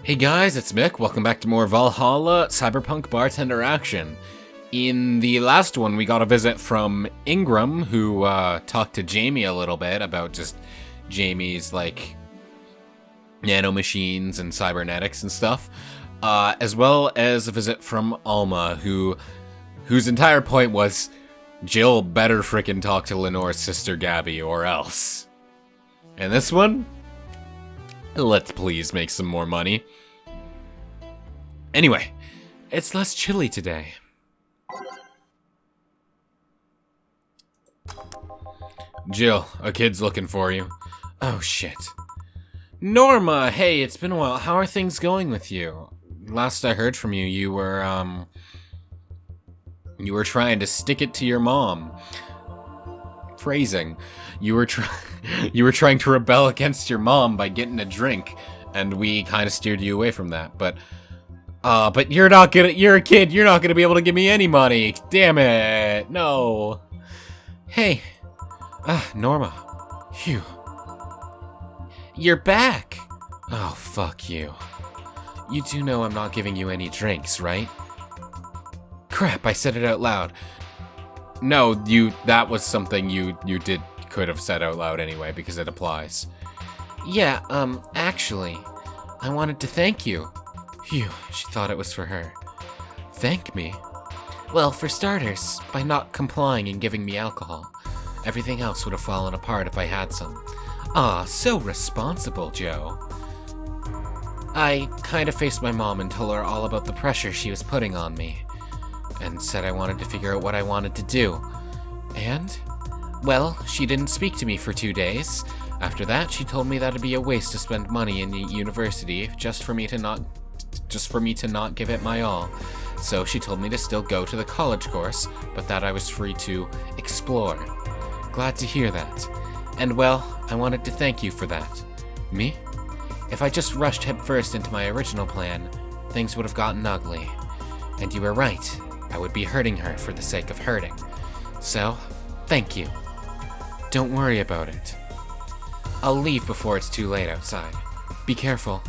Hey guys, it's Mick. Welcome back to more Valhalla Cyberpunk Bartender action. In the last one, we got a visit from Ingram, who talked to Jamie a little bit about just Jamie's, like, nanomachines and cybernetics and stuff, as well as a visit from Alma, whose entire point was, Jill better frickin' talk to Lenore's sister Gabby, or else. And this one? Let's please make some more money. Anyway, it's less chilly today. Jill, a kid's looking for you. Oh shit. Norma, hey, it's been a while. How are things going with you? Last I heard from you, you were trying to stick it to your mom. Phrasing. You were trying to rebel against your mom by getting a drink, and we kind of steered you away from that. But you're a kid. You're not gonna be able to give me any money. Damn it. No. Hey. Norma. Phew. You're back. Oh, fuck you. You do know I'm not giving you any drinks, right? Crap, I said it out loud. No, that was something you could have said out loud anyway, because it applies. Yeah, actually, I wanted to thank you. Phew, she thought it was for her. Thank me? Well, for starters, by not complying and giving me alcohol. Everything else would have fallen apart if I had some. Aw, so responsible, Joe. I kind of faced my mom and told her all about the pressure she was putting on me, and said I wanted to figure out what I wanted to do. And, well, she didn't speak to me for 2 days. After that, she told me that'd be a waste to spend money in university just for me to not give it my all. So she told me to still go to the college course, but that I was free to explore. Glad to hear that. And well, I wanted to thank you for that. Me? If I just rushed headfirst into my original plan, things would have gotten ugly. And you were right. I would be hurting her for the sake of hurting. So, thank you. Don't worry about it. I'll leave before it's too late outside. Be careful.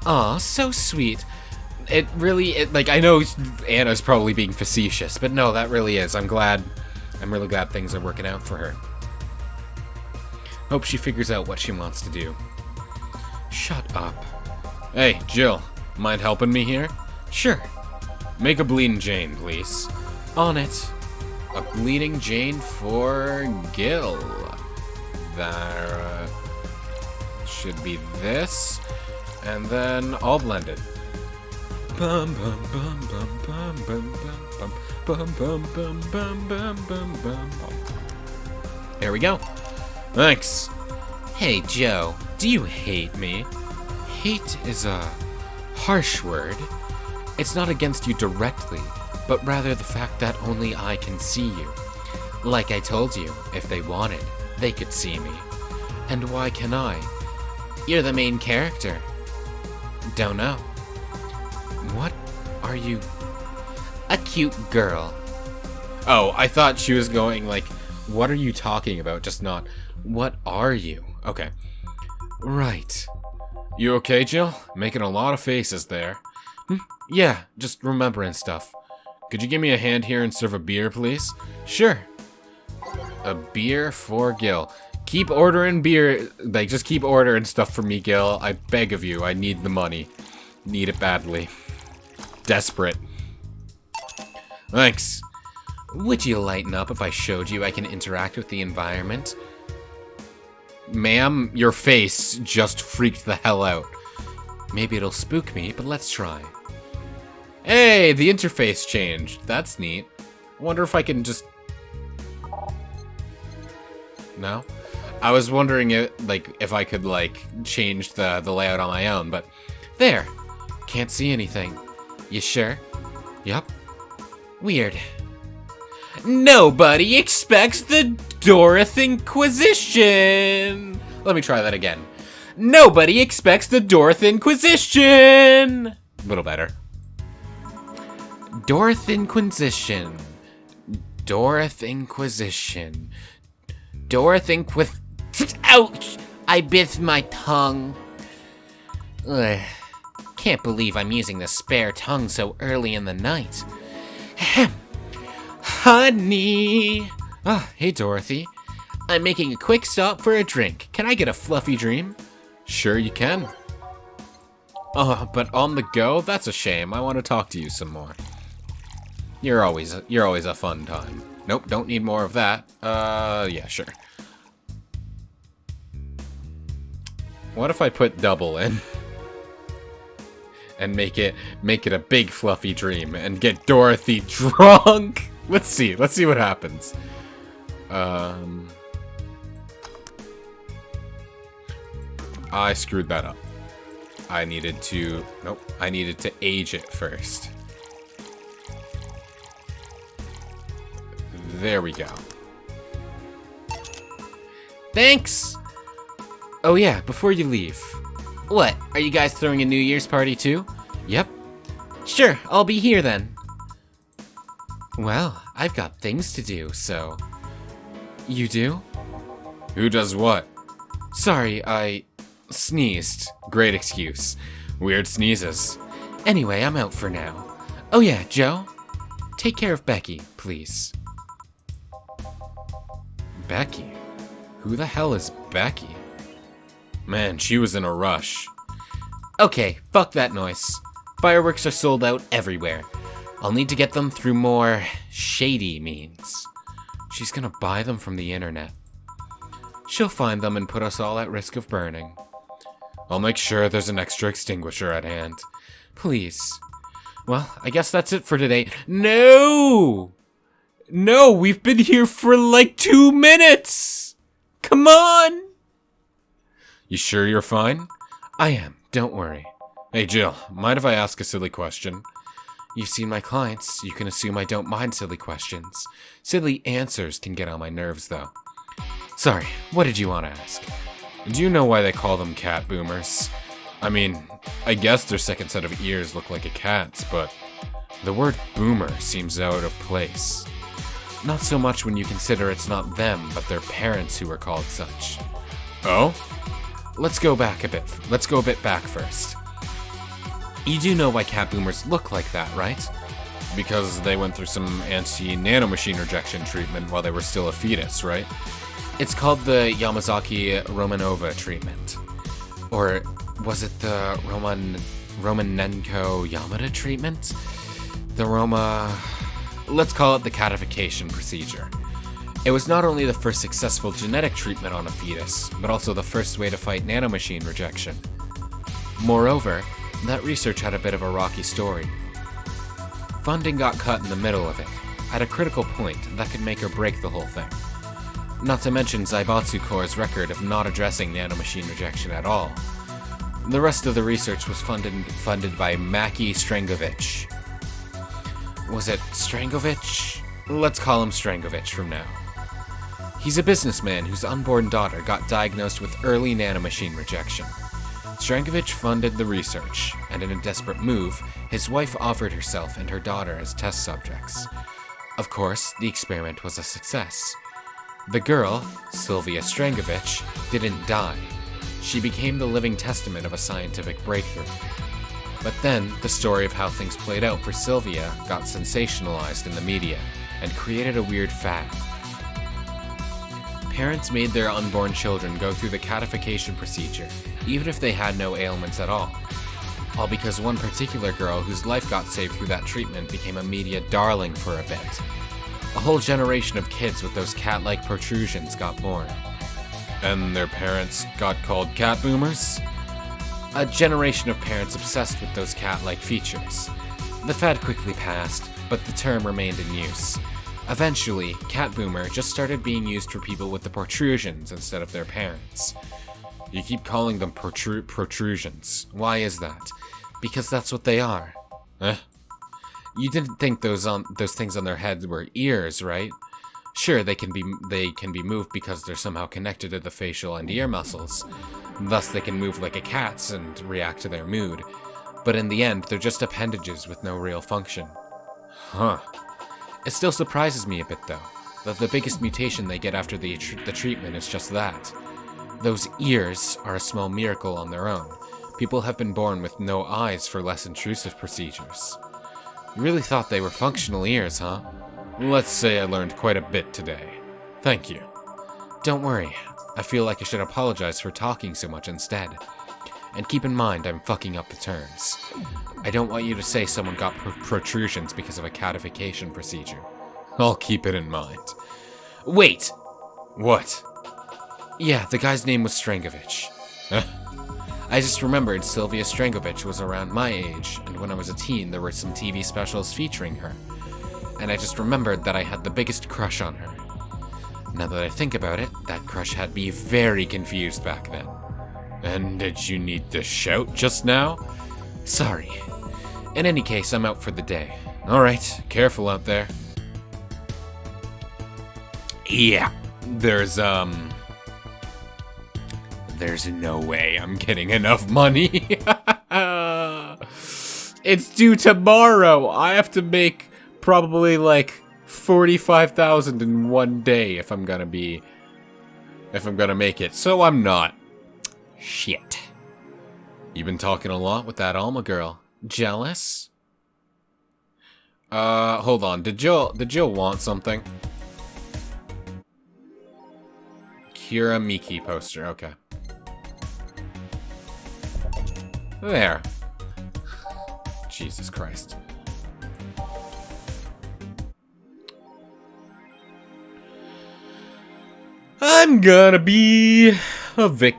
Aw, so sweet. I know Anna's probably being facetious, but no, that really is. I'm really glad things are working out for her. Hope she figures out what she wants to do. Shut up. Hey, Jill, mind helping me here? Sure. Make a bleeding Jane, please. On it. A bleeding Jane for Gil. There should be this, and then all blended. Bum bum bum bum bum bum bum bum bum bum bum bum bum bum. There we go. Thanks. Hey Joe, do you hate me? Hate is a harsh word. It's not against you directly, but rather the fact that only I can see you. Like I told you, if they wanted, they could see me. And why can I? You're the main character. Don't know. What are you? A cute girl. Oh, I thought she was going like, what are you talking about? Just not, what are you? Okay. Right. You okay, Jill? Making a lot of faces there. Yeah, just remembering stuff. Could you give me a hand here and serve a beer, please? Sure. A beer for Gil. Keep ordering beer. Just keep ordering stuff for me, Gil. I beg of you. I need the money. Need it badly. Desperate. Thanks. Would you lighten up if I showed you I can interact with the environment? Ma'am, your face just freaked the hell out. Maybe it'll spook me, but let's try. Hey, the interface changed. That's neat. I wonder if I can just... No? I was wondering if I could, change the layout on my own, but... There! Can't see anything. You sure? Yup. Weird. Nobody expects the Dorothy Inquisition! Let me try that again. Nobody expects the Dorothy Inquisition! A little better. Dorothy Inquisition. Dorothy Inquisition. Dorothy Ouch! I bit my tongue. Ugh. Can't believe I'm using the spare tongue so early in the night. Ahem. Honey! Ah, hey Dorothy. I'm making a quick stop for a drink. Can I get a fluffy dream? Sure you can. Oh, but on the go? That's a shame. I want to talk to you some more. You're always a fun time. Nope, don't need more of that. Yeah, sure. What if I put double in? And make it a big fluffy dream and get Dorothy drunk? Let's see what happens. I screwed that up. I needed to age it first. There we go. Thanks! Oh yeah, before you leave. What, are you guys throwing a New Year's party too? Yep. Sure, I'll be here then. Well, I've got things to do, so... You do? Who does what? Sorry, I... sneezed. Great excuse. Weird sneezes. Anyway, I'm out for now. Oh yeah, Joe? Take care of Becky, please. Becky? Who the hell is Becky? Man, she was in a rush. Okay, fuck that noise. Fireworks are sold out everywhere. I'll need to get them through more shady means. She's gonna buy them from the internet. She'll find them and put us all at risk of burning. I'll make sure there's an extra extinguisher at hand. Please. Well, I guess that's it for today. No! No, we've been here for like 2 minutes! Come on! You sure you're fine? I am, don't worry. Hey Jill, mind if I ask a silly question? You've seen my clients, you can assume I don't mind silly questions. Silly answers can get on my nerves though. Sorry, what did you want to ask? Do you know why they call them cat boomers? I mean, I guess their second set of ears look like a cat's, but the word boomer seems out of place. Not so much when you consider it's not them, but their parents who are called such. Oh? Let's go a bit back first. You do know why cat boomers look like that, right? Because they went through some anti-nanomachine rejection treatment while they were still a fetus, right? It's called the Yamazaki-Romanova treatment. Or was it the Romanenko-Yamada treatment? Let's call it the Catification procedure. It was not only the first successful genetic treatment on a fetus, but also the first way to fight nanomachine rejection. Moreover, that research had a bit of a rocky story. Funding got cut in the middle of it, at a critical point that could make or break the whole thing. Not to mention Zaibatsu Corps' record of not addressing nanomachine rejection at all. The rest of the research was funded by Maki Strangovich. Was it Strangovich? Let's call him Strangovich from now. He's a businessman whose unborn daughter got diagnosed with early nanomachine rejection. Strangovich funded the research, and in a desperate move, his wife offered herself and her daughter as test subjects. Of course, the experiment was a success. The girl, Sylvia Strangovich, didn't die. She became the living testament of a scientific breakthrough. But then, the story of how things played out for Sylvia got sensationalized in the media, and created a weird fad. Parents made their unborn children go through the Catification procedure, even if they had no ailments at all. All because one particular girl whose life got saved through that treatment became a media darling for a bit. A whole generation of kids with those cat-like protrusions got born. And their parents got called cat boomers? A generation of parents obsessed with those cat-like features. The fad quickly passed, but the term remained in use. Eventually, cat boomer just started being used for people with the protrusions instead of their parents. You keep calling them protrusions. Why is that? Because that's what they are. You didn't think those things on their heads were ears, right? Sure, they can be moved because they're somehow connected to the facial and ear muscles. Thus, they can move like a cat's and react to their mood. But in the end, they're just appendages with no real function. Huh. It still surprises me a bit, though, that the biggest mutation they get after the treatment is just that. Those ears are a small miracle on their own, People have been born with no eyes for less intrusive procedures. You really thought they were functional ears, huh? Let's say I learned quite a bit today. Thank you. Don't worry. I feel like I should apologize for talking so much instead. And keep in mind, I'm fucking up the terms. I don't want you to say someone got protrusions because of a catification procedure. I'll keep it in mind. Wait! What? Yeah, the guy's name was Strangovich. I just remembered Sylvia Strangovich was around my age, and when I was a teen, there were some TV specials featuring her. And I just remembered that I had the biggest crush on her. Now that I think about it, that crush had me very confused back then. And did you need to shout just now? Sorry. In any case, I'm out for the day. Alright, careful out there. Yeah, there's no way I'm getting enough money. It's due tomorrow. I have to make probably like 45,000 in one day if I'm gonna make it. So I'm not. Shit. You've been talking a lot with that Alma girl. Jealous? Hold on. Did Jill want something? Kira Miki poster. Okay. There. Jesus Christ. I'm gonna be evicted.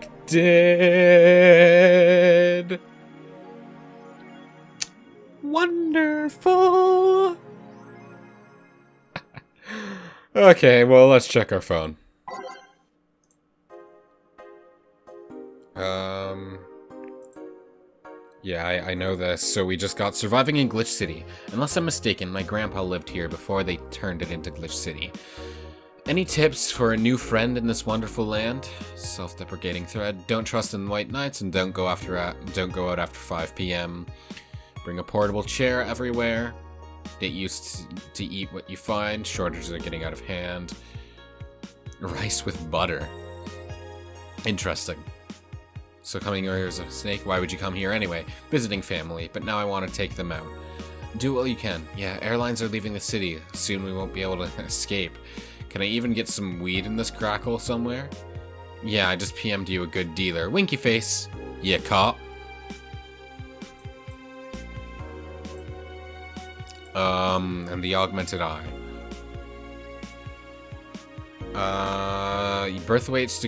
Wonderful. Okay, well, let's check our phone. Yeah, I know this. So we just got Surviving in Glitch City. Unless I'm mistaken, my grandpa lived here before they turned it into Glitch City. Any tips for a new friend in this wonderful land? Self-deprecating thread. Don't trust in white nights and don't go out after 5 p.m. Bring a portable chair everywhere. Get used to eat what you find. Shortages are getting out of hand. Rice with butter. Interesting. So coming here as a snake, why would you come here anyway? Visiting family, but now I want to take them out. Do what you can. Yeah, airlines are leaving the city. Soon we won't be able to escape. Can I even get some weed in this crackle somewhere? Yeah, I just PM'd you a good dealer. Winky face. Yeah, cop. And the augmented eye. Birth rates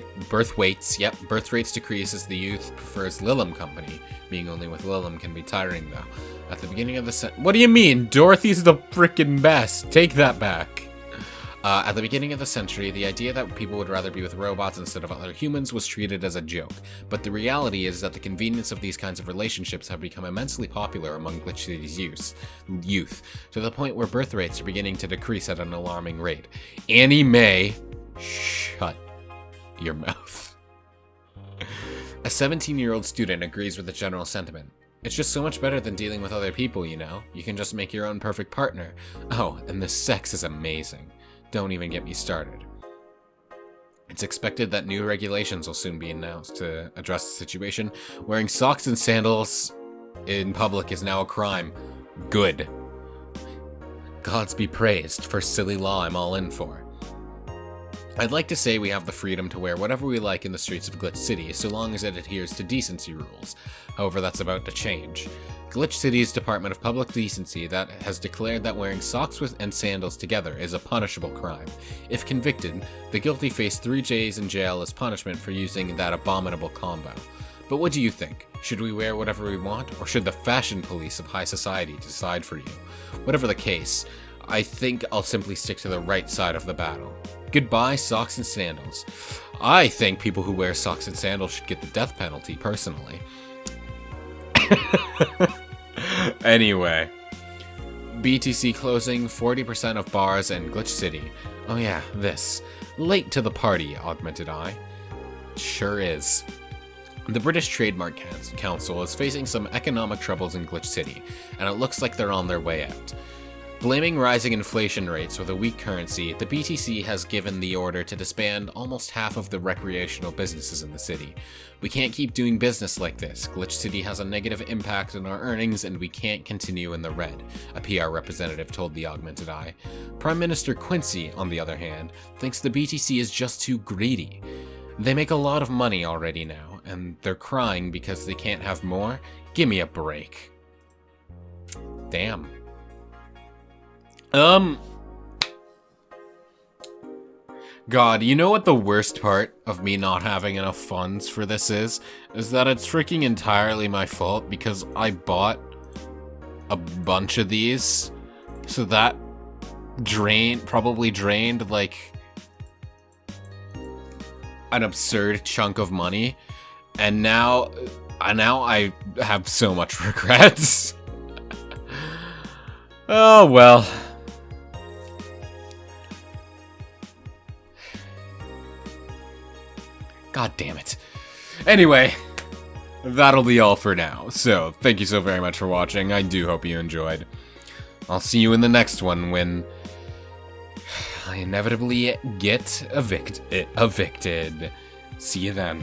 decrease as the youth prefers Lilum company. Being only with Lilum can be tiring though. At the beginning of the what do you mean? Dorothy's the frickin' best. Take that back. At the beginning of the century, the idea that people would rather be with robots instead of other humans was treated as a joke. But the reality is that the convenience of these kinds of relationships have become immensely popular among Glitch City's youth, to the point where birth rates are beginning to decrease at an alarming rate. Annie Mae, shut your mouth. A 17-year-old student agrees with the general sentiment. It's just so much better than dealing with other people, you know? You can just make your own perfect partner. Oh, and the sex is amazing. Don't even get me started. It's expected that new regulations will soon be announced to address the situation. Wearing socks and sandals in public is now a crime. Good. Gods be praised for silly law I'm all in for. I'd like to say we have the freedom to wear whatever we like in the streets of Glitch City, so long as it adheres to decency rules. However, that's about to change. Glitch City's Department of Public Decency has declared that wearing socks and sandals together is a punishable crime. If convicted, the guilty face 3 days in jail as punishment for using that abominable combo. But what do you think? Should we wear whatever we want, or should the fashion police of high society decide for you? Whatever the case, I think I'll simply stick to the right side of the battle. Goodbye, socks and sandals. I think people who wear socks and sandals should get the death penalty, personally. Anyway. BTC closing 40% of bars in Glitch City. Oh yeah, this. Late to the party, augmented eye. Sure is. The British Trademark Council is facing some economic troubles in Glitch City, and it looks like they're on their way out. Blaming rising inflation rates with a weak currency, the BTC has given the order to disband almost half of the recreational businesses in the city. We can't keep doing business like this. Glitch City has a negative impact on our earnings and we can't continue in the red, a PR representative told the Augmented Eye. Prime Minister Quincy, on the other hand, thinks the BTC is just too greedy. They make a lot of money already now, and they're crying because they can't have more? Gimme a break. Damn. God, you know what the worst part of me not having enough funds for this is? Is that it's freaking entirely my fault because I bought a bunch of these. So that probably drained like an absurd chunk of money. And now I have so much regrets. Oh, well. God damn it. Anyway, that'll be all for now. So, thank you so very much for watching. I do hope you enjoyed. I'll see you in the next one when I inevitably get evicted. See you then.